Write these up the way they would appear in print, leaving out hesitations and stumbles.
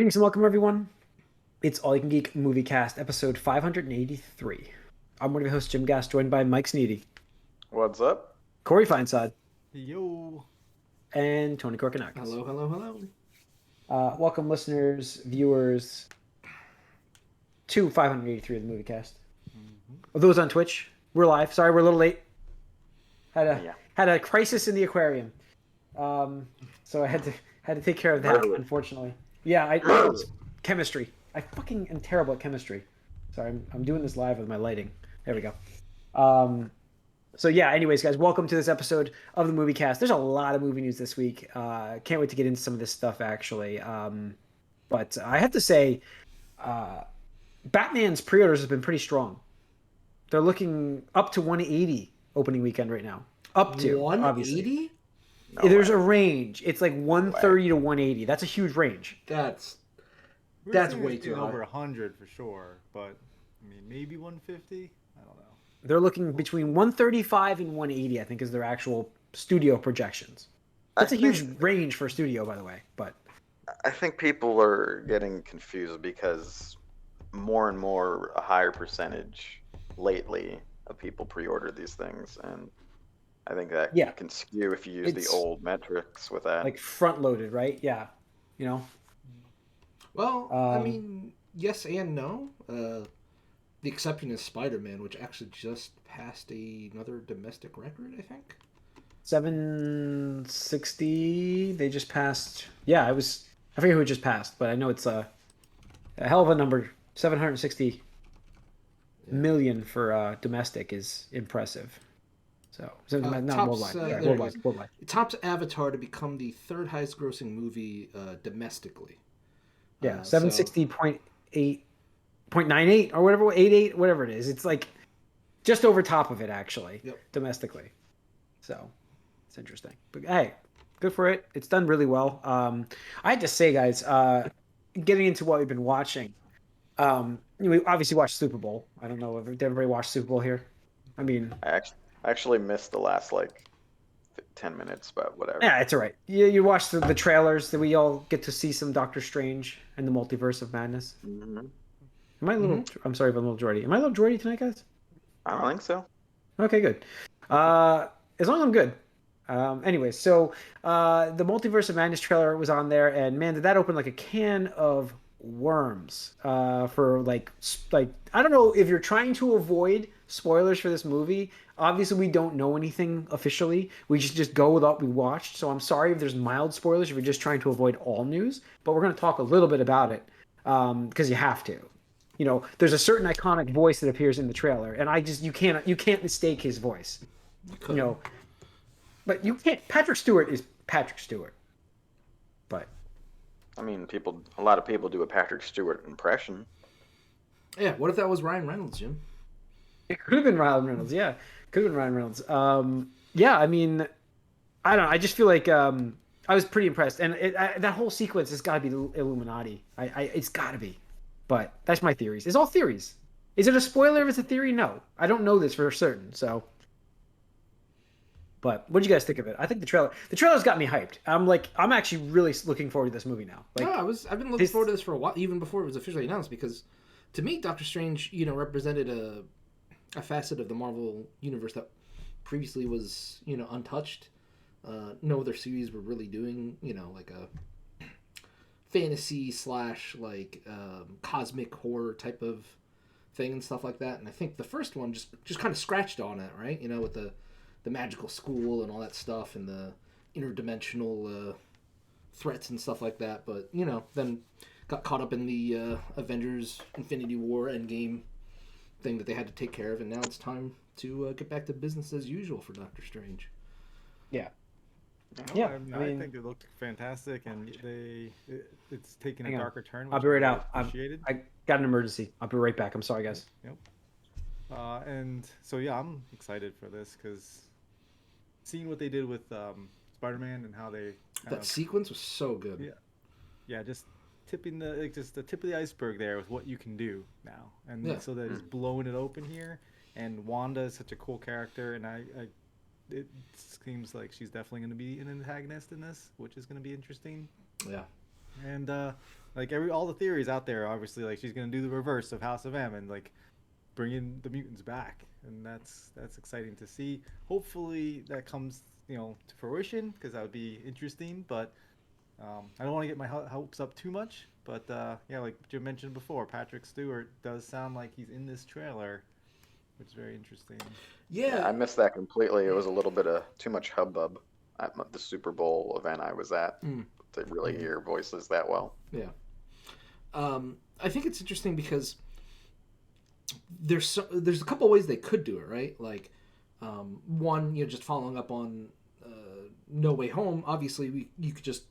Greetings and welcome, everyone. It's All You Can Geek Moviecast, episode 583. I'm one of your hosts, Jim Gass, joined by Mike Sneedy, What's up? Corey Feinsod, Yo. and Tony Korkanakis. Hello, hello, hello. Welcome, listeners, viewers, to 583 of the Moviecast. Those on Twitch, we're live. Sorry, we're a little late. Had a crisis in the aquarium, so I had to take care of that. Unfortunately, yeah, chemistry. I fucking am terrible at chemistry. Sorry, I'm doing this live with my lighting. There we go. So yeah, anyways, guys, welcome to this episode of the Moviecast. There's a lot of movie news this week. Can't wait to get into some of this stuff, actually. But I have to say, Batman's pre-orders have been pretty strong. They're looking up to 180 opening weekend right now. Up to 180? No There's a range. It's like 130 to 180. That's a huge range. That's way too high. Over 100 for sure, but I mean maybe 150. I don't know. They're looking between 135 and 180. I think is their actual studio projections. That's a huge range for a studio, by the way. But I think people are getting confused because more and more a higher percentage lately of people pre-order these things, and I think that can skew if you use the old metrics with that. Like front-loaded, right? Yeah. You know? Well, I mean, yes and no. The exception is Spider-Man, which actually just passed another domestic record, I think. 760. They just passed. Yeah, I forget who it just passed, but I know it's a hell of a number. 760 million for domestic is impressive. So not worldwide. Worldwide. It tops Avatar to become the third highest grossing movie domestically. Yeah, 760.98 or whatever, 88, whatever it is. It's like just over top of it, actually, domestically. So it's interesting. But hey, good for it. It's done really well. I had to say, guys, getting into what we've been watching, we obviously watched Super Bowl. I don't know if everybody watched Super Bowl here. I mean, I actually missed the last 10 minutes, but whatever. Yeah, it's all right. You watched the trailers that we all get to see some Doctor Strange and the Multiverse of Madness. Mm-hmm. Am I a little? I'm sorry if I'm a little droidy. Am I a little droidy tonight, guys? I don't think so. Okay, good. As long as I'm good. Anyways, so the Multiverse of Madness trailer was on there, and man, did that open like a can of worms for like I don't know if you're trying to avoid spoilers for this movie. Obviously, we don't know anything officially. We just go with what we watched. So I'm sorry if there's mild spoilers if you're just trying to avoid all news. But we're going to talk a little bit about it because you have to. You know, there's a certain iconic voice that appears in the trailer, and you can't mistake his voice. You know, but you can't. Patrick Stewart is Patrick Stewart. But I mean, a lot of people do a Patrick Stewart impression. Yeah, what if that was Ryan Reynolds, Jim? It could have been Ryan Reynolds, yeah. Could have been Ryan Reynolds. Yeah, I mean, I don't know. I just feel like I was pretty impressed. And that whole sequence has got to be Illuminati. It's got to be. But that's my theories. It's all theories. Is it a spoiler if it's a theory? No. I don't know this for certain, so. But what did you guys think of it? I think the trailer's got me hyped. I'm actually really looking forward to this movie now. Like, I've been looking forward to this for a while, even before it was officially announced, because to me, Doctor Strange, represented a facet of the Marvel universe that previously was, untouched. No other series were really doing, like a fantasy / cosmic horror type of thing and stuff like that. And I think the first one just kind of scratched on it, right? With the magical school and all that stuff and the interdimensional threats and stuff like that. But, then got caught up in the Avengers Infinity War Endgame thing that they had to take care of, and now it's time to get back to business as usual for Doctor Strange. Yeah. I think it looked fantastic, and it's taking a darker turn. I'll be right out. I got an emergency. I'll be right back. I'm sorry, guys. Yep. And so I'm excited for this because seeing what they did with Spider-Man and how they sequence was so good. Yeah, just tipping the tip of the iceberg there with what you can do now, and so that it's blowing it open here. And Wanda is such a cool character, and it seems like she's definitely going to be an antagonist in this, which is going to be interesting. Yeah. And like all the theories out there, obviously, like she's gonna do the reverse of House of M and like bring in the mutants back, and that's exciting to see. Hopefully that comes to fruition, because that would be interesting. But I don't want to get my hopes up too much. But yeah, like Jim mentioned before, Patrick Stewart does sound like he's in this trailer, which is very interesting. Yeah, I missed that completely. It was a little bit of too much hubbub at the Super Bowl event I was at to really hear voices that well. Yeah. I think it's interesting because there's a couple of ways they could do it, right? Like, one, just following up on No Way Home. Obviously, you could just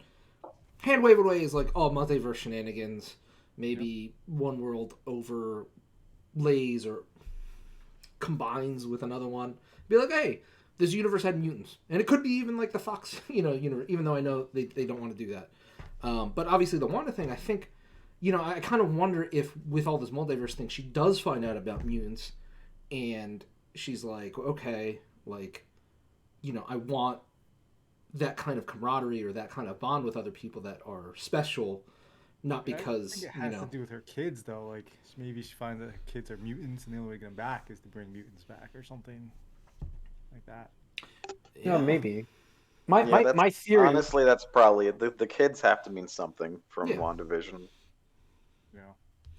hand wave it away as like, oh, multiverse shenanigans. Maybe one world overlays or combines with another one. Be like, hey, this universe had mutants, and it could be even like the Fox, universe. Even though I know they don't want to do that. But obviously, the Wanda thing, I think. I kind of wonder if with all this multiverse thing, she does find out about mutants, and she's like, okay, like, I want that kind of camaraderie or that kind of bond with other people that are special, not because, I think it has to do with her kids, though. Like, maybe she finds that her kids are mutants, and the only way to get them back is to bring mutants back or something like that. Yeah, maybe. My theory... Honestly, that's probably... The kids have to mean something from WandaVision. Yeah,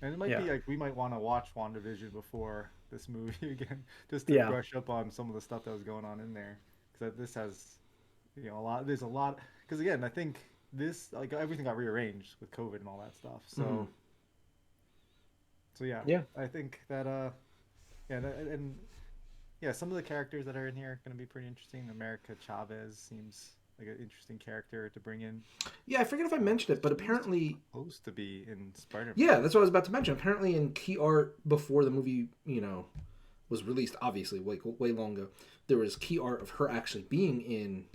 and it might be like we might want to watch WandaVision before this movie again, just to brush up on some of the stuff that was going on in there. Because this has, a lot. There's a lot. Because again, I think this everything got rearranged with COVID and all that stuff. So, yeah. I think that and some of the characters that are in here are going to be pretty interesting. America Chavez seems like an interesting character to bring in. Yeah, I forget if I mentioned it, but apparently supposed to be in Spider-Man. Yeah, that's what I was about to mention. Apparently, in key art before the movie, was released, obviously way long ago, there was key art of her actually being in.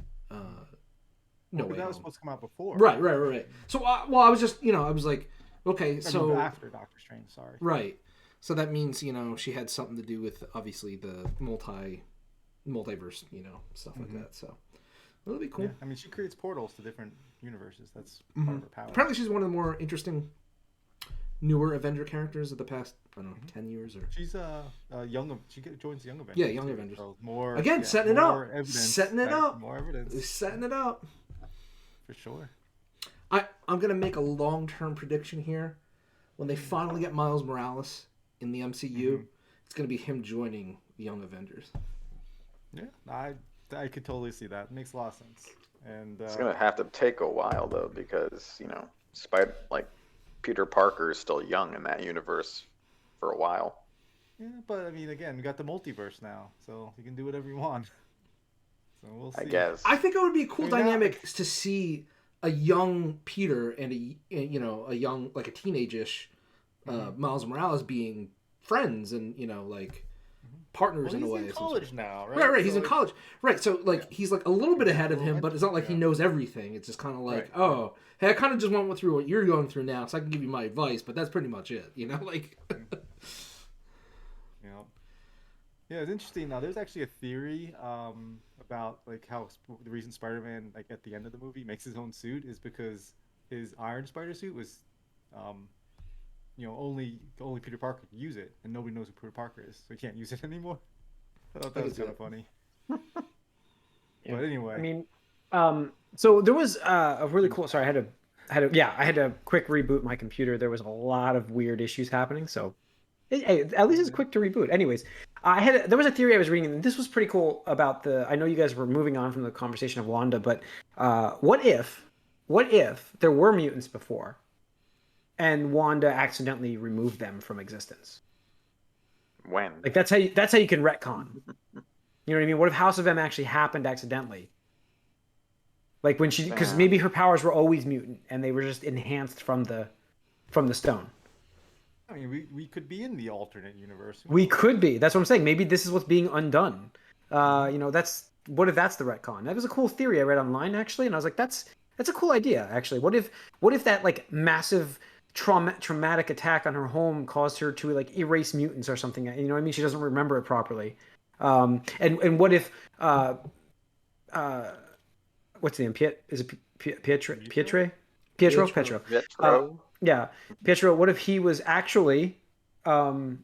No way. That was supposed to come out before. Right. So, I was just, I was like, okay, so after Doctor Strange, sorry. Right. So that means she had something to do with obviously the multiverse, stuff like that. So. That'll be cool. Yeah, I mean, she creates portals to different universes. That's part of her power. Apparently, she's one of the more interesting, newer Avenger characters of the past, 10 years. Or she's young. She joins Young Avengers. Yeah, Young Avengers. So more setting it up. Evidence, setting it up. More evidence. Setting it up. For sure. I'm gonna make a long-term prediction here. When they finally get Miles Morales in the MCU, it's gonna be him joining the Young Avengers. Yeah, I could totally see that. It makes a lot of sense. And it's gonna have to take a while though, because Peter Parker is still young in that universe for a while. Yeah, but I mean, again, we got the multiverse now, so you can do whatever you want. So we'll see. I guess. I think it would be a cool dynamic to see a young Peter and a young, like a teenage-ish Miles Morales being friends and partners in a way. He's in college now, right? Right. He's in college, right? So he's like a little bit ahead of him, but it's not like he knows everything. It's just kind of like, oh, hey, I kind of just went through what you're going through now, so I can give you my advice, but that's pretty much it, Yeah, it's interesting. Now, there's actually a theory about how the reason Spider-Man, at the end of the movie, makes his own suit is because his Iron Spider suit was, only Peter Parker could use it, and nobody knows who Peter Parker is, so he can't use it anymore. I thought that was kind of funny. But anyway, I mean, so there was a really cool. Sorry, I had to quick reboot my computer. There was a lot of weird issues happening, so at least it's quick to reboot. Anyways, there was a theory I was reading, and this was pretty cool about I know you guys were moving on from the conversation of Wanda, but what if there were mutants before, and Wanda accidentally removed them from existence? When? That's how you can retcon. You know what I mean? What if House of M actually happened accidentally? When because maybe her powers were always mutant and they were just enhanced from the stone. I mean, we could be in the alternate universe. We could be. That's what I'm saying. Maybe this is what's being undone. What if that's the retcon? That was a cool theory I read online actually, and I was like, that's a cool idea actually. What if that massive traumatic attack on her home caused her to erase mutants or something? You know what I mean? She doesn't remember it properly. And what if what's the name? Is it Pietro? Yeah, Pietro. What if he was actually, um,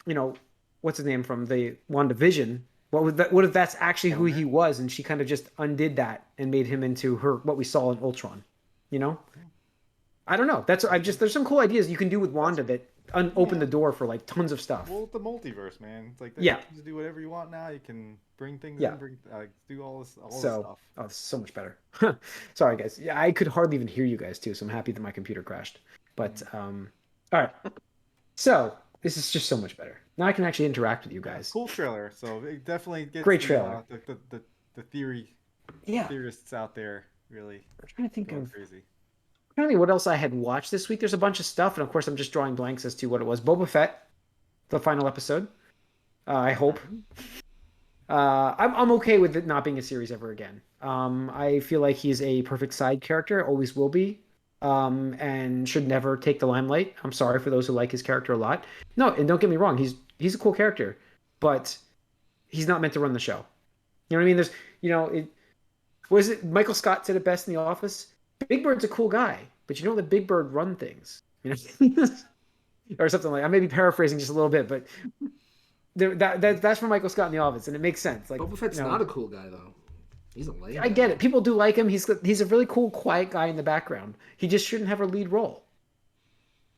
you know, what's his name from the WandaVision? What if that's actually who he was, and she kind of just undid that and made him into her what we saw in Ultron? You know, I don't know. There's some cool ideas you can do with Wanda that open the door for like tons of stuff. Well, the multiverse, man. It's like Yeah. You can do whatever you want now. You can bring things Yeah. in, do all this stuff. Oh, it's so much better. Sorry, guys. Yeah, I could hardly even hear you guys too, so I'm happy that my computer crashed. But all right. So this is just so much better. Now I can actually interact with you guys. Cool trailer. So it definitely gets Great trailer. The theorists out there really. I'm trying to think of crazy. I'm trying to think what else I had watched this week. There's a bunch of stuff, and of course I'm just drawing blanks as to what it was. Boba Fett, the final episode. I hope. I'm okay with it not being a series ever again. I feel like he's a perfect side character, always will be, and should never take the limelight. I'm sorry for those who like his character a lot. No, and don't get me wrong, he's a cool character, but he's not meant to run the show. You know what I mean? There's, was it Michael Scott said it best in The Office? Big Bird's a cool guy, but you don't let Big Bird run things, you know, or something like. I may be paraphrasing just a little bit, but. That's from Michael Scott in The Office, and it makes sense. Like Boba Fett's not a cool guy though. He's a lame. I get it. People do like him. He's a really cool, quiet guy in the background. He just shouldn't have a lead role.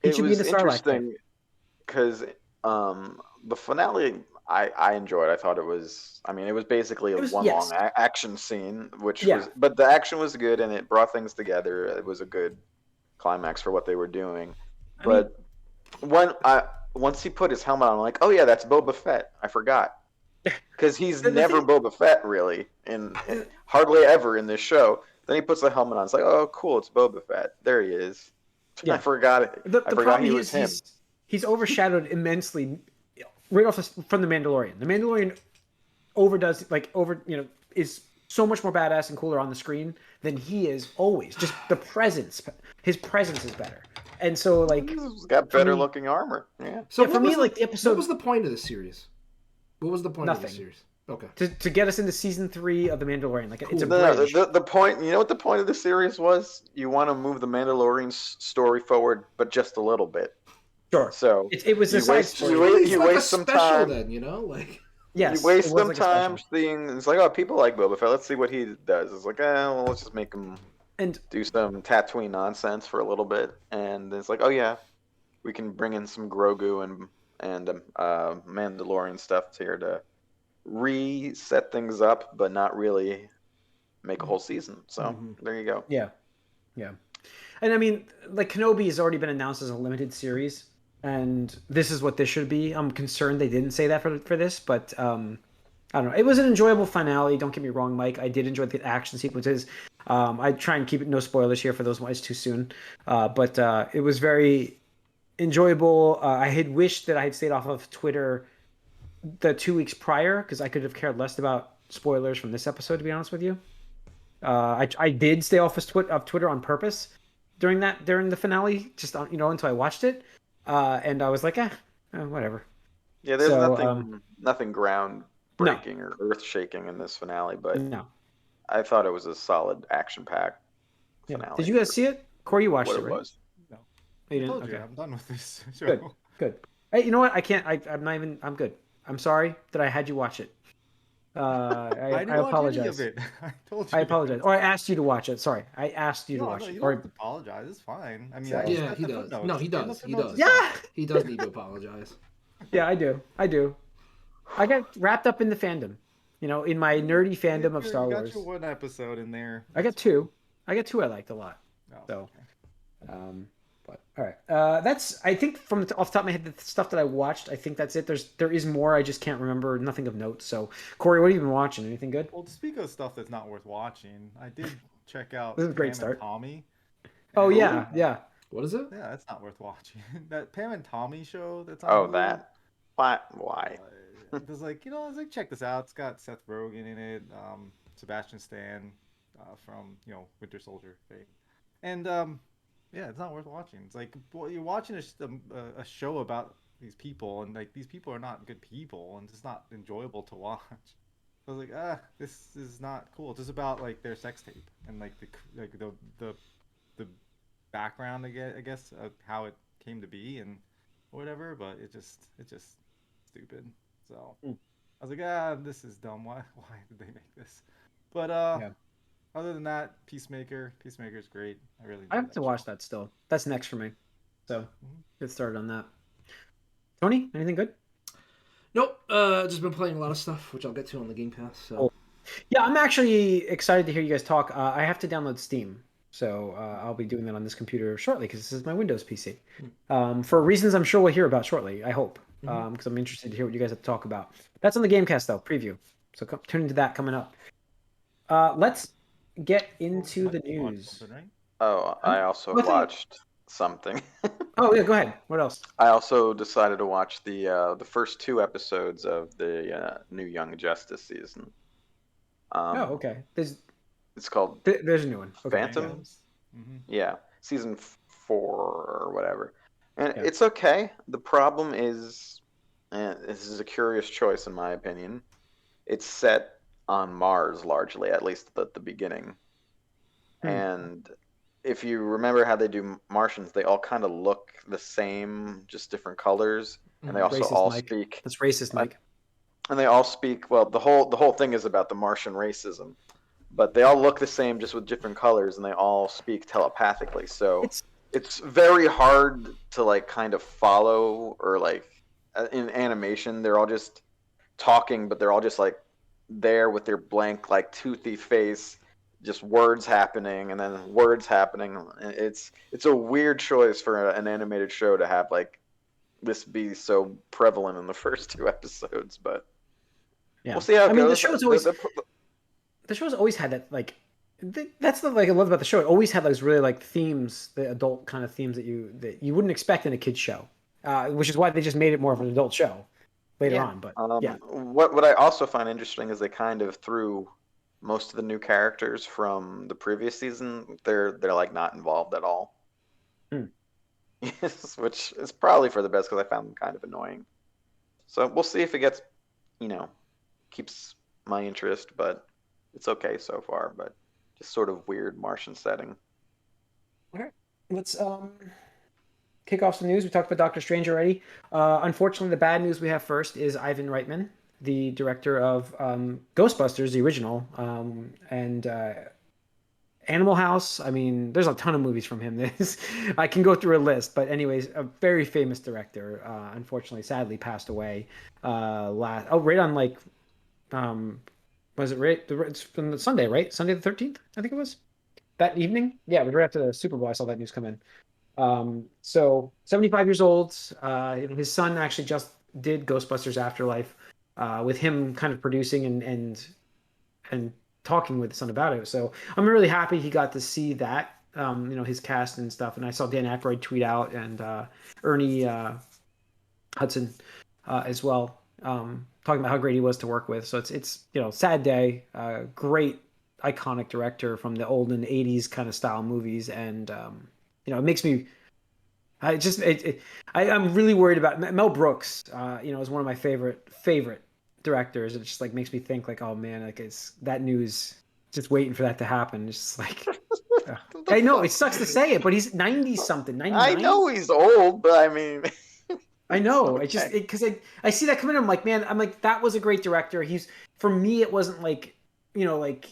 It was interesting because the finale I enjoyed. I thought it was. I mean, it was basically long action scene, but the action was good and it brought things together. It was a good climax for what they were doing. Once he put his helmet on, I'm like, oh yeah, that's Boba Fett. I forgot. Because he's never Boba Fett, really, in hardly ever in this show. Then he puts the helmet on. It's like, oh, cool, it's Boba Fett. There he is. Yeah. I forgot it. I forgot he was him. He's overshadowed immensely right off from The Mandalorian. The Mandalorian overdoes, is so much more badass and cooler on the screen than he is always. Just the presence. His presence is better. And so, he's got better looking armor. Yeah. So for me, the episode. What was the point of the series? What was the point of the series? Okay. To get us into season 3 of The Mandalorian. It's a bridge. The point. You know what the point of the series was? You want to move the Mandalorian story forward, but just a little bit. Sure. So it was a side story. You waste some time. Then Yes. You waste some time seeing. It's like, oh, people like Boba Fett. Let's see what he does. It's like, well, let's just make him. And do some Tatooine nonsense for a little bit, and it's like, oh yeah, we can bring in some Grogu and Mandalorian stuff here to reset things up, but not really make a whole season. So there you go. Yeah, and I mean, Kenobi has already been announced as a limited series, and this is what this should be. I'm concerned they didn't say that for this, but I don't know. It was an enjoyable finale. Don't get me wrong, Mike. I did enjoy the action sequences. I try and keep it no spoilers here for those ones too soon. But it was very enjoyable. I had wished that I had stayed off of Twitter the 2 weeks prior because I could have cared less about spoilers from this episode, to be honest with you. I did stay off of Twitter on purpose during the finale, just until I watched it. And I was like, whatever. Yeah, there's nothing groundbreaking or earth shaking in this finale, but no. I thought it was a solid action-packed finale. Did you guys see it? Corey, you watched it, right? Was. No. You didn't? Okay. I'm done with this show. Good. Hey, you know what? I can't. I'm not even. I'm good. I'm sorry that I had you watch it. I apologize. I told you. I apologize. Or I asked you to watch it. Sorry, I asked you to watch it. You don't have to apologize. It's fine. I mean, he does. No, he does. He does. Yeah, he does need to apologize. Yeah, I do. I got wrapped up in the fandom. In my nerdy fandom of Star Wars. You got your one episode in there. I got two. I got 2 I liked a lot. So, but all right. That's, I think, from off the top of my head, the stuff that I watched, I think that's it. There is more. I just can't remember. Nothing of note. So, Corey, what have you been watching? Anything good? Well, to speak of stuff that's not worth watching, I did check out this is a great Pam start. and Tommy. Oh, yeah. What is it? Yeah, that's not worth watching. That Pam and Tommy show that's on Hulu. That. Why? It was I was like, check this out. It's got Seth Rogen in it, Sebastian Stan from Winter Soldier fame, and it's not worth watching. It's like, well, you're watching a show about these people, and these people are not good people, and it's not enjoyable to watch. I was like, this is not cool. It's just about their sex tape and the background, I guess, of how it came to be and whatever. But it's just stupid. So I was like, this is dumb. Why did they make this? But Yeah. other than that, Peacemaker's great. I really I enjoyed have to that watch show. that still. That's next for me. So Mhm. get started on that. Tony, anything good? Nope. Just been playing a lot of stuff, which I'll get to on the Game Pass. So. Cool. Yeah, I'm actually excited to hear you guys talk. I have to download Steam, so I'll be doing that on this computer shortly because this is my Windows PC. For reasons I'm sure we'll hear about shortly. I hope, because I'm interested to hear what you guys have to talk about. That's on the Gamecast though, preview. So tune into that coming up. Let's get into the news. Right? Oh, I also watched something. Oh yeah, go ahead. What else? I also decided to watch the first 2 episodes of the new Young Justice season. Oh, okay. It's called There's a new one. Okay. Phantoms. Yeah, season 4 or whatever, and Yeah. it's okay. The problem is, and this is a curious choice in my opinion. It's set on Mars largely, at least at the beginning, and if you remember how they do Martians, they all kind of look the same, just different colors, and they also Racist all Mike. speak. That's racist, Mike. And they all speak. Well, the whole thing is about the Martian racism, but they all look the same, just with different colors, and they all speak telepathically. So it's very hard to like kind of follow, or like in animation, they're all just talking, but they're all just like there with their blank, like toothy face, just words happening and then words happening. It's a weird choice for an animated show to have like this be so prevalent in the first 2 episodes, but we'll see how it goes. The show's always had that like. That's the like I love about the show. It always had those really like themes, the adult kind of themes that you wouldn't expect in a kids show, which is why they just made it more of an adult show later on. But yeah, what I also find interesting is they kind of threw most of the new characters from the previous season. They're like not involved at all. Yes, which is probably for the best because I found them kind of annoying. So we'll see if it gets, keeps my interest, but it's okay so far. But just sort of weird Martian setting. Okay, let's kick off some news. We talked about Doctor Strange already. Unfortunately, the bad news we have first is Ivan Reitman, the director of Ghostbusters, the original, and Animal House. I mean, there's a ton of movies from him. I can go through a list, but anyways, a very famous director. Unfortunately, sadly passed away. Right on like, was it right? It's from the Sunday, right? Sunday the 13th, I think it was. That evening, yeah, it was right after the Super Bowl. I saw that news come in. So 75 years old. His son actually just did Ghostbusters Afterlife, with him kind of producing and talking with his son about it. So I'm really happy he got to see that, his cast and stuff. And I saw Dan Aykroyd tweet out and Ernie Hudson as well, talking about how great he was to work with. So it's sad day, great iconic director from the olden 80s kind of style movies. And, it makes me, I'm really worried about Mel Brooks, is one of my favorite directors. It just like makes me think like, oh man, like it's that news, just waiting for that to happen. It's just like, I know it sucks to say it, but he's 90 something, 99. I know he's old, but I mean, I know. Okay. It just because I see that coming in. I'm like, man, that was a great director. For me, it wasn't like, like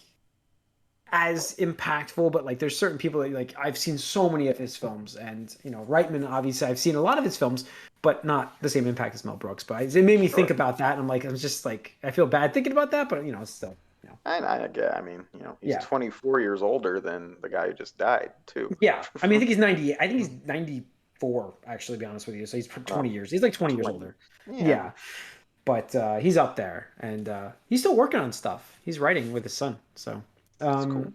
as impactful, but like there's certain people that like I've seen so many of his films, and Reitman, obviously I've seen a lot of his films, but not the same impact as Mel Brooks. But it made me think about that, and I'm like, I was just like, I feel bad thinking about that, but it's still. I get. I mean, he's 24 years older than the guy who just died too. Yeah, I mean, I think he's 98. I think he's 94. Actually, to be honest with you, so he's 20 years. He's like 20 years older. Yeah. But he's up there, and he's still working on stuff. He's writing with his son, so. Cool.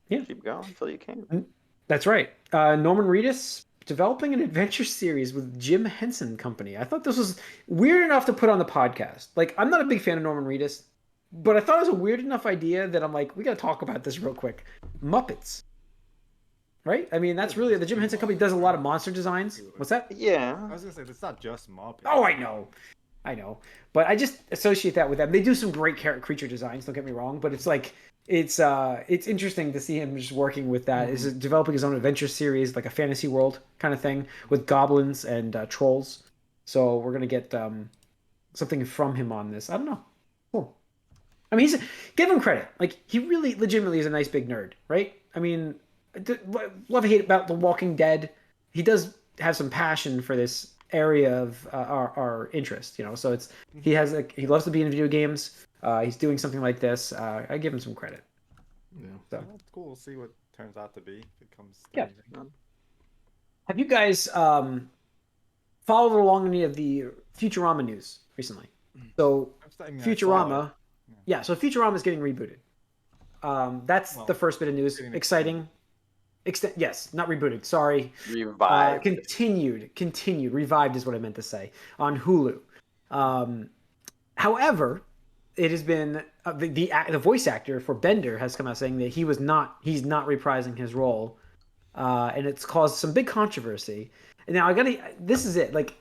Yeah, keep going until you can. That's right. Norman Reedus developing an adventure series with Jim Henson Company. I thought this was weird enough to put on the podcast. Like, I'm not a big fan of Norman Reedus, but I thought it was a weird enough idea that I'm like, we got to talk about this real quick. Muppets, right? I mean, that's really the Jim Henson Company does a lot of monster designs. What's that? Yeah, I was gonna say it's not just Muppets. Oh, I know, but I just associate that with them. They do some great creature designs. Don't get me wrong, but it's like it's interesting to see him just working with that. Is developing his own adventure series, like a fantasy world kind of thing with goblins and trolls. So we're gonna get something from him on this. I don't know. Cool. I mean, give him credit. Like he really, legitimately is a nice big nerd, right? I mean, love hate about The Walking Dead. He does have some passion for this area of our interest, you know. So he loves to be in video games. He's doing something like this. I give him some credit. Yeah, so that's cool. We'll see what it turns out to be if it comes. Yeah. Have you guys followed along any of the Futurama news recently? So Futurama, so Futurama is getting rebooted. That's the first bit of news. Exciting. Yes, not rebooted. Sorry. Revived. Continued. Revived is what I meant to say on Hulu. However, it has been the voice actor for Bender has come out saying that he's not reprising his role, and it's caused some big controversy. And now this is it. Like,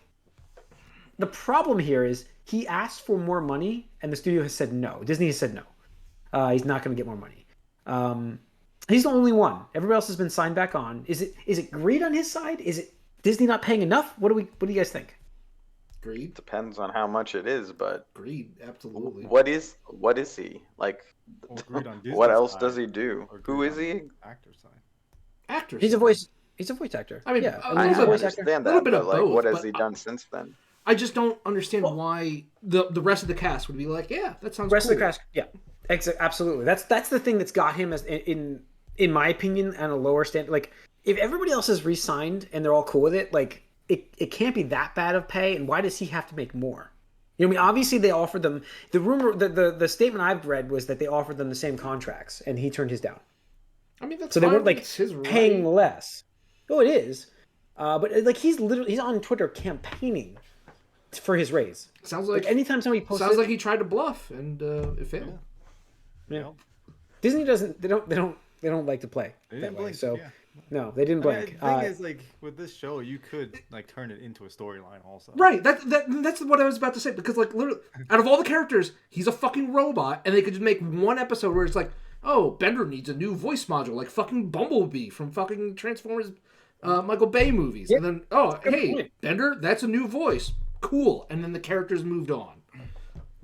the problem here is he asked for more money, and the studio has said no. Disney has said no. He's not going to get more money. He's the only one. Everybody else has been signed back on. Is it greed on his side? Is it Disney not paying enough? What do you guys think? Greed. Depends on how much it is, but greed, absolutely. What is he like? What else does he do? Who is he? Actor side. Actor. He's a voice actor. I mean, yeah, I understand that, but like, what has he done since then? I just don't understand why the rest of the cast would be like, yeah, that sounds. Rest of the cast, yeah, absolutely. That's the thing that's got him as in my opinion on a lower standard. Like, if everybody else is re-signed and they're all cool with it, like. It can't be that bad of pay, and why does he have to make more? You know, I mean, obviously they offered them the statement I've read was that they offered them the same contracts, and he turned his down. I mean, that's so fine. They weren't like paying right. less. Oh, it is, but like he's on Twitter campaigning for his raise. Sounds like anytime somebody posts, sounds like he tried to bluff and it failed. Yeah. Disney doesn't. They don't like to play that way. So. Yeah. No, they didn't blink. The thing is, like, with this show, you could like turn it into a storyline also. Right. That's what I was about to say, because like literally, out of all the characters, he's a fucking robot, and they could just make one episode where it's like, oh, Bender needs a new voice module, like fucking Bumblebee from fucking Transformers, Michael Bay movies, and then hey, Bender, that's a new voice, cool, and then the characters moved on.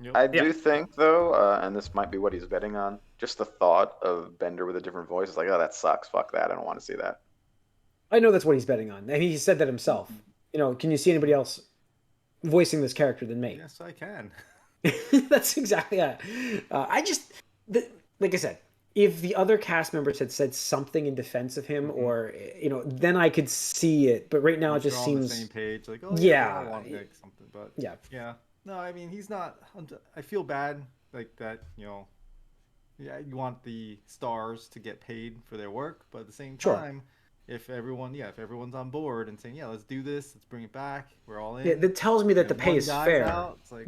Yep. I do think, though, and this might be what he's betting on, just the thought of Bender with a different voice is like, oh, that sucks. Fuck that. I don't want to see that. I know that's what he's betting on. I mean, he said that himself. You know, can you see anybody else voicing this character than me? Yes, I can. That's exactly it. Like I said, if the other cast members had said something in defense of him, or then I could see it. But right now, it just seems on the same page. Like, oh yeah, I want to make something, but yeah. No, I mean, he's not. I feel bad, like that. You want the stars to get paid for their work, but at the same time, if everyone's on board and saying, let's do this, let's bring it back, we're all in. Yeah, that tells me that the pay is fair. It's like,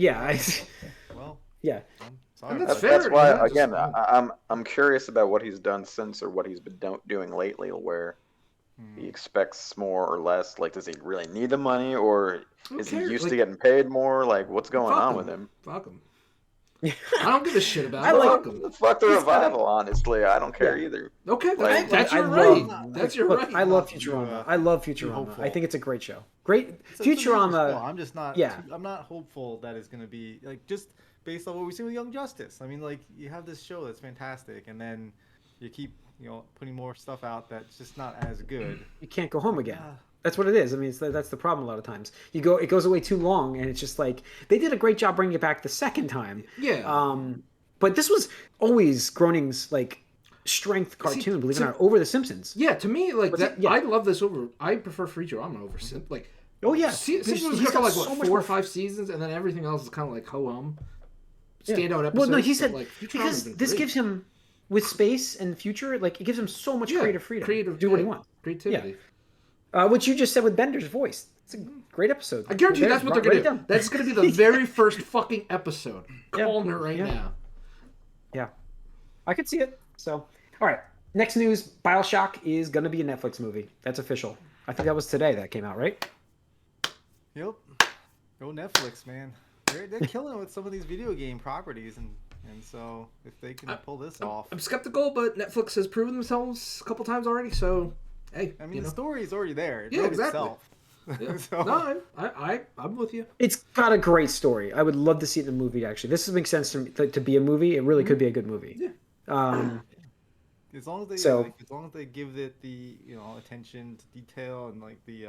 well, yeah. Sorry. That's why, again, I'm curious about what he's done since, or what he's been doing lately, where he expects more or less. Like, does he really need the money, or is he used to getting paid more? Like, what's going on with him? Fuck him. I don't give a shit about it. Fuck the revival, honestly. I don't care either. Okay, that's your right. That's your right. I love Futurama. I think it's a great show. Great Futurama. I'm just not. Yeah. I'm not hopeful that it's gonna be like just based on what we see with Young Justice. I mean, like, you have this show that's fantastic, and then you keep putting more stuff out that's just not as good. You can't go home again. That's what it is. I mean, that's the problem a lot of times. It goes away too long, and it's just like they did a great job bringing it back the second time. Yeah. But this was always Groening's like strength cartoon, believe it or not, over The Simpsons. Yeah, to me, like that. Yeah. I love this over. I prefer Futurama over like. Oh yeah, Simpsons was good for like 4 or 5 seasons, and then everything else is kind of like ho-hum. Standout episodes. Well, no, he said like, because this gives him with space and future, like it gives him so much creative freedom. To do what he wants. Creativity. Yeah. What you just said with Bender's voice. It's a great episode. I guarantee you that's what they're going to do. That's going to be the very first fucking episode. Calling it right now. Yeah. I could see it. So, all right. Next news, Bioshock is going to be a Netflix movie. That's official. I think that was today that came out, right? Yep. Go Netflix, man. They're killing it with some of these video game properties, and And so if they can pull this off, I'm skeptical, but Netflix has proven themselves a couple times already. So, hey, I mean, the story is already there. It yeah, wrote exactly. itself. Yeah. So... No, I'm with you. It's got a great story. I would love to see it in a movie. Actually, this makes sense to be a movie. It really could be a good movie. Yeah. As long as they as long as they give it the attention to detail and like the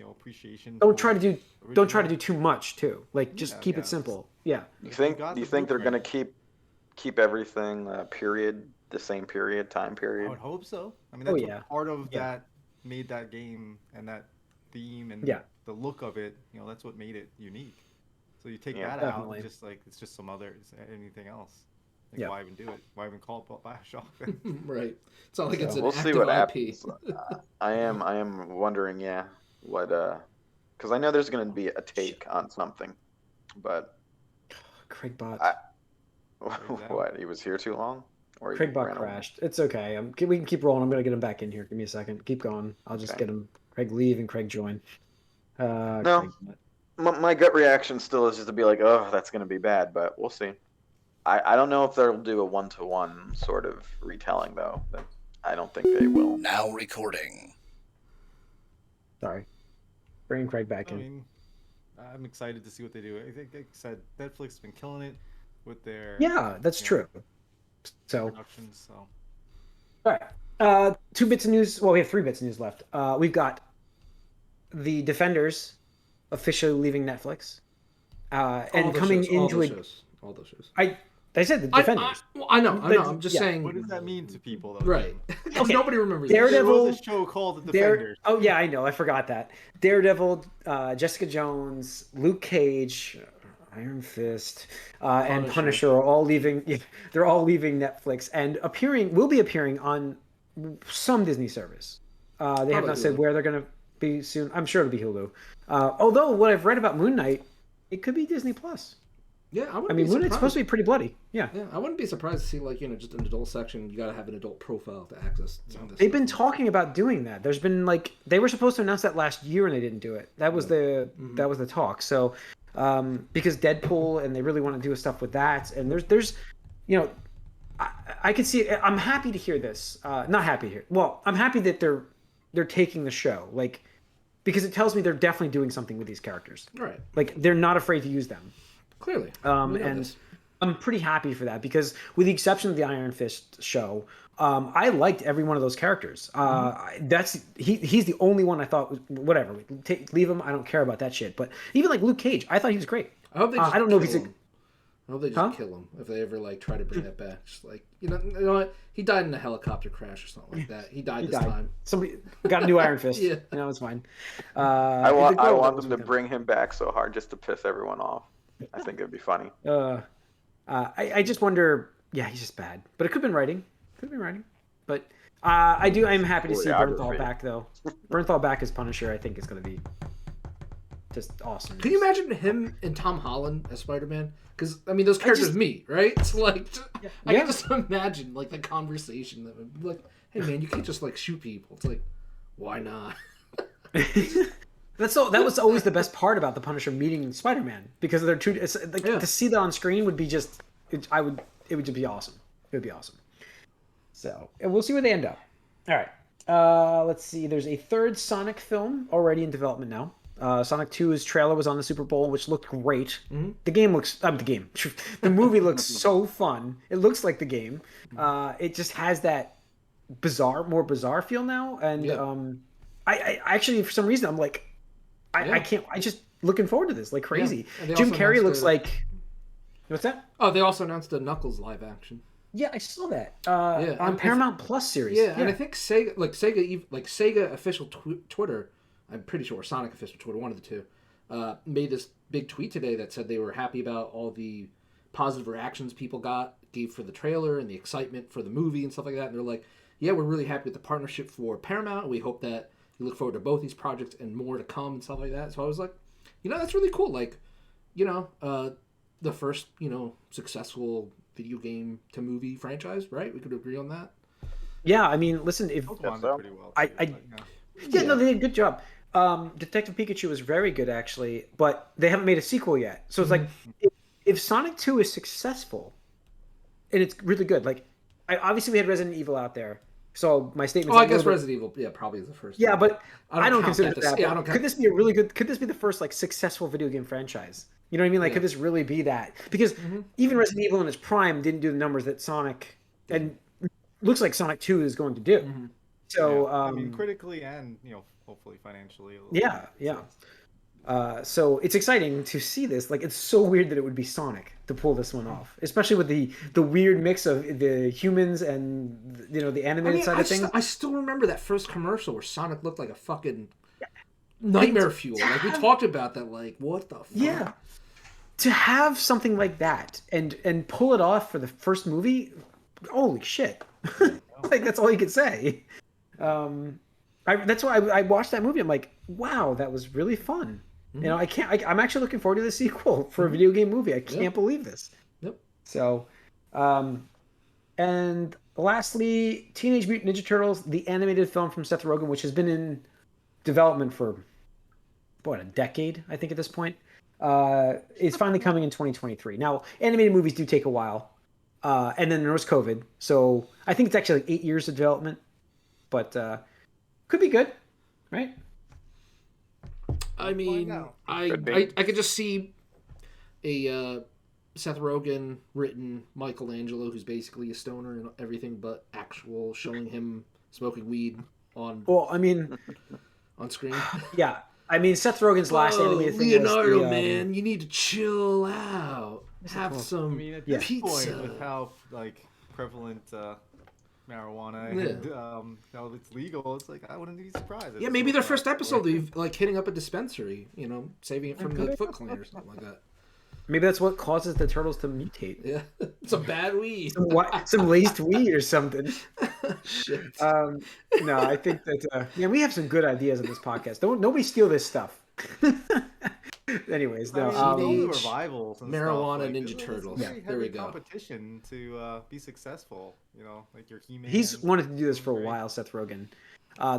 appreciation. Don't try to do too much too. Like just keep it simple. Yeah. Do you think they're gonna keep everything the same time period? I would hope so. I mean, that's what part of that made that game and that theme and the look of it. That's what made it unique. So you take that out, and just like it's just anything else. Like, why even do it? Why even call it Bioshock? Right. It's not like it's an we'll active see what IP. happens. I am wondering, what because I know there's going to be a take on something, but Craig Bot. What? He was here too long, or Craig Bot crashed. It's okay. We can keep rolling. I'm gonna get him back in here. Give me a second. Keep going. I'll just get him. Craig leave and Craig join. No, my gut reaction still is just to be like, oh, that's going to be bad, but we'll see. I don't know if they'll do a one-to-one sort of retelling, though. I don't think they will. Now recording. Sorry. Bring Craig back in. I mean, I'm excited to see what they do. I think, like I said, Netflix has been killing it with their... Yeah, that's true. So... productions, so... All right. 2 bits of news. Well, we have 3 bits of news left. We've got The Defenders officially leaving Netflix. And coming into all those shows. I said The Defenders. I know. I'm just saying. What does that mean to people, though? Right. Okay. Nobody remembers Daredevil. There was a show called The Defenders. Oh, yeah, I know. I forgot that. Daredevil, Jessica Jones, Luke Cage, Iron Fist, and Punisher are all leaving. They're all leaving Netflix and will be appearing on some Disney service. They have not said where they're going to be soon. I'm sure it'll be Hulu. Although what I've read about Moon Knight, it could be Disney Plus. Yeah, I mean, Moon Knight's supposed to be pretty bloody. Yeah, I wouldn't be surprised to see just an adult section. You got to have an adult profile to access some of this. They've been talking about doing that. There's been they were supposed to announce that last year and they didn't do it. That was that was the talk. So because Deadpool and they really want to do stuff with that. And there's I can see. I'm happy to hear this. Not happy to hear. Well, I'm happy that they're taking the show because it tells me they're definitely doing something with these characters. Right. Like they're not afraid to use them. Clearly. And I'm pretty happy for that because with the exception of the Iron Fist show, I liked every one of those characters. He's the only one I thought was whatever. Leave him. I don't care about that shit. But even like Luke Cage, I thought he was great. I hope they just I don't know if he's I hope they just kill him if they ever try to bring that back. Just you know what? He died in a helicopter crash or something like that. He died this time. Somebody got a new Iron Fist. Yeah, it's fine. I want them to bring him back so hard just to piss everyone off. I think it'd be funny. I just wonder. Yeah, he's just bad. But it could have been writing. But I'm happy to see Bernthal back though. Bernthal back as Punisher. I think is going to be just awesome. Can you imagine him and Tom Holland as Spider-Man? Because I mean, those characters meet, right? It's I can just imagine the conversation that would be like, "Hey man, you can't just shoot people." It's why not? That was always the best part about the Punisher meeting Spider-Man because they're two. It's to see that on screen would be just. It would just be awesome. It would be awesome. So and we'll see where they end up. All right. Let's see. There's a 3rd Sonic film already in development now. Sonic 2's trailer was on the Super Bowl, which looked great. Mm-hmm. The movie looks so fun. It looks like the game. It just has that more bizarre feel now. And I actually, for some reason, I'm I can't. I just looking forward to this like crazy. Yeah. Jim Carrey looks like. What's that? Oh, they also announced a Knuckles live action. Yeah, I saw that on Paramount Plus series. Yeah, and I think Sega official Twitter. I'm pretty sure Sonic official Twitter, one of the two, made this big tweet today that said they were happy about all the positive reactions people gave for the trailer and the excitement for the movie and stuff like that. And they're like, yeah, we're really happy with the partnership for Paramount. We hope that you look forward to both these projects and more to come and stuff like that. So I was like, that's really cool. The first, successful video game to movie franchise, right? We could agree on that. Yeah, I mean, listen, if pretty well, no, they did a good job. Detective Pikachu was very good actually, but they haven't made a sequel yet. So it's if Sonic 2 is successful, and it's really good. Like, obviously we had Resident Evil out there, so my statement. Oh, I guess Resident Evil, probably is the first. Yeah, one. but I don't consider that. that. Yeah, I don't could this be a really good? Could this be the first like successful video game franchise? You know what I mean? Like, could this really be that? Because even Resident Evil in its prime didn't do the numbers that Sonic and looks like Sonic 2 is going to do. So I mean, critically and hopefully financially. Yeah. So it's exciting to see this. Like, it's so weird that it would be Sonic to pull this one off, especially with the weird mix of the humans and the animated side of things. I still remember that first commercial where Sonic looked like a fucking nightmare fuel. Like, we talked about that. Like, what the fuck? Yeah. To have something like that and pull it off for the first movie, holy shit! Like, that's all you could say. That's why I watched that movie. I'm like, wow, that was really fun. I'm actually looking forward to the sequel for a video game movie. I can't believe this. Yep. So, and lastly, Teenage Mutant Ninja Turtles, the animated film from Seth Rogen, which has been in development for a decade, I think, at this point. Is finally coming in 2023. Now, animated movies do take a while. And then there was COVID. So I think it's actually like 8 years of development. But could be good, right? I mean, I could just see a Seth Rogen written Michelangelo, who's basically a stoner and everything but actual, showing him smoking weed on screen. Yeah. I mean, Seth Rogen's last animated thing Leonardo, was man, you need to chill out. Have some at this pizza. point, with how prevalent marijuana and how it's legal, it's like I wouldn't be surprised. Yeah, maybe their first episode, they've hitting up a dispensary, saving it from the Foot Clan or something like that. Maybe that's what causes the turtles to mutate. Yeah, some bad weed, some laced weed or something. Shit. No, I think that we have some good ideas on this podcast. Nobody steal this stuff. Anyways, no. Revivals and marijuana stuff. Ninja Turtles. Yeah, there we go. Competition to be successful. Like your He-Man. He's wanted to do this for a while, Seth Rogen.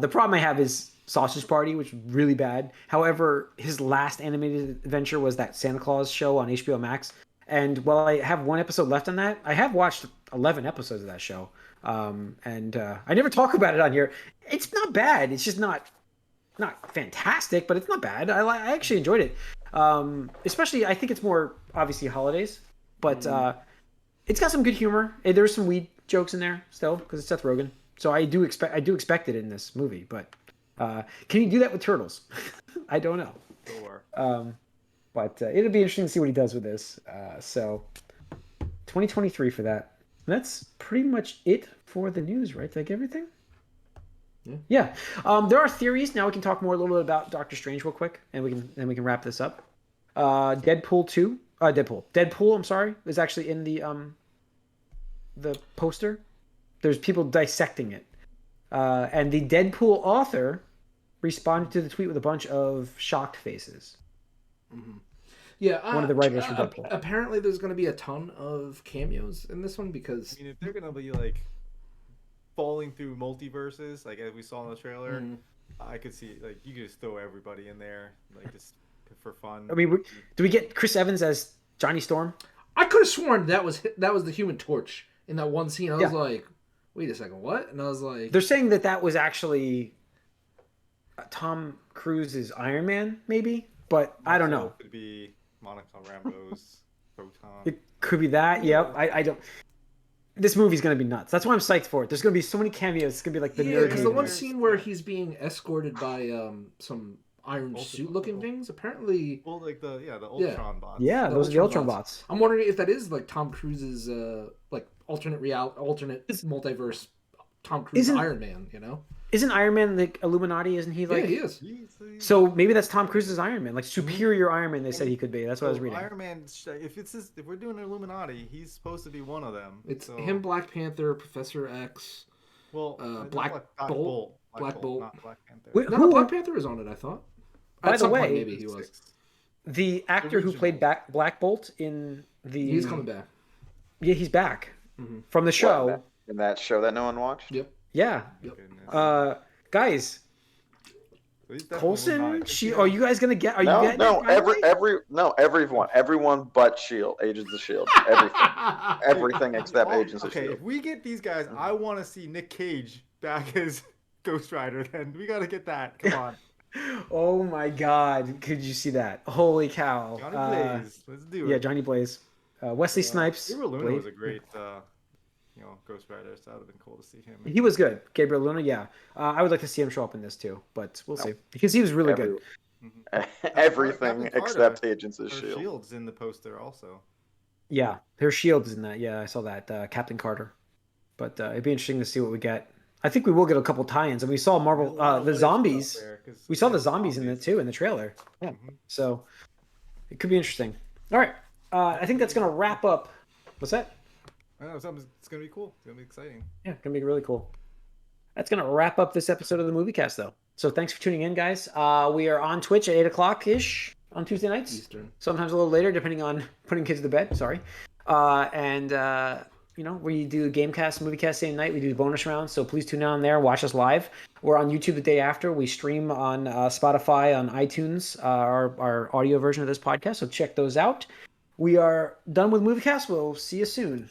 The problem I have is Sausage Party, which was really bad. However, his last animated adventure was that Santa Claus show on HBO Max. And while I have one episode left on that, I have watched 11 episodes of that show. And I never talk about it on here. It's not bad. It's just not fantastic, but it's not bad. I actually enjoyed it. Especially, I think it's more obviously holidays, but it's got some good humor. There's some weed jokes in there still because it's Seth Rogen. So I do expect it in this movie, but can you do that with turtles? I don't know. Sure. But it'll be interesting to see what he does with this. So 2023 for that. And that's pretty much it for the news, right? Did I get everything? Yeah. There are theories. Now we can talk a little bit about Doctor Strange real quick, and we can wrap this up. Deadpool 2. Deadpool, I'm sorry, is actually in the poster. There's people dissecting it. And the Deadpool author responded to the tweet with a bunch of shocked faces. Mm-hmm. Yeah, one of the writers for Deadpool. Apparently, there's going to be a ton of cameos in this one because if they're going to be falling through multiverses, like as we saw in the trailer, I could see you could just throw everybody in there, just for fun. I mean, do we get Chris Evans as Johnny Storm? I could have sworn that was the Human Torch in that one scene. I was like, wait a second, what? And I was like, they're saying that was actually Tom Cruise's Iron Man, maybe, but I don't know. It could be Monica Rambeau's Proton. It could be that. Yep. I don't. This movie's gonna be nuts. That's why I'm psyched for it. There's gonna be so many cameos. It's gonna be like the nerd. Because the one scene where he's being escorted by some iron suit-looking things, apparently. Well, the Ultron bots. Yeah, those are the Ultron bots. I'm wondering if that is Tom Cruise's alternate multiverse. Tom Cruise Iron Man, Isn't Iron Man the Illuminati? Isn't he Yeah, he is. So maybe that's Tom Cruise's Iron Man, superior Iron Man. They said he could be. That's what I was reading. Iron Man. If we're doing Illuminati, he's supposed to be one of them. It's him, Black Panther, Professor X. Well, Black Bolt. Black Bolt. Not Black Panther. Wait, no, Black Panther is on it. I thought. By the way, point, maybe he was. The actor who played Black Bolt in the. He's coming back. Yeah, he's back from the show. In that show that no one watched. Yep. Yeah. Yep. Guys, Coulson? Are you guys gonna get? Are you getting everyone but Shield, Agents of Shield, everything except Agents of Shield. If we get these guys, I want to see Nick Cage back as Ghost Rider. Then we got to get that. Come on. Oh my God! Could you see that? Holy cow! Johnny Blaze, let's do it. Yeah, Johnny Blaze, Wesley Snipes. Gabriel Luna was a great, Ghost Rider. So that would have been cool to see him. He was good, Gabriel Luna. Yeah, I would like to see him show up in this too, but we'll see because he was really good. Everything except Agents of Shield. Shield's in the poster also. Yeah, her Shield's in that. Yeah, I saw that. Captain Carter. But it'd be interesting to see what we get. I think we will get a couple tie-ins, and we saw Marvel the zombies. We saw the zombies in it too in the trailer. Yeah, so it could be interesting. All right, I think that's gonna wrap up. What's that? I know it's gonna be cool. It's gonna be exciting. Yeah, it's gonna be really cool. That's gonna wrap up this episode of the Moviecast, though. So thanks for tuning in, guys. We are on Twitch at 8:00 ish on Tuesday nights. Eastern. Sometimes a little later, depending on putting kids to bed. Sorry. We do Gamecast, Moviecast same night. We do bonus rounds, so please tune in on there. Watch us live. We're on YouTube the day after. We stream on Spotify, on iTunes, our audio version of this podcast, so check those out. We are done with Moviecast. We'll see you soon.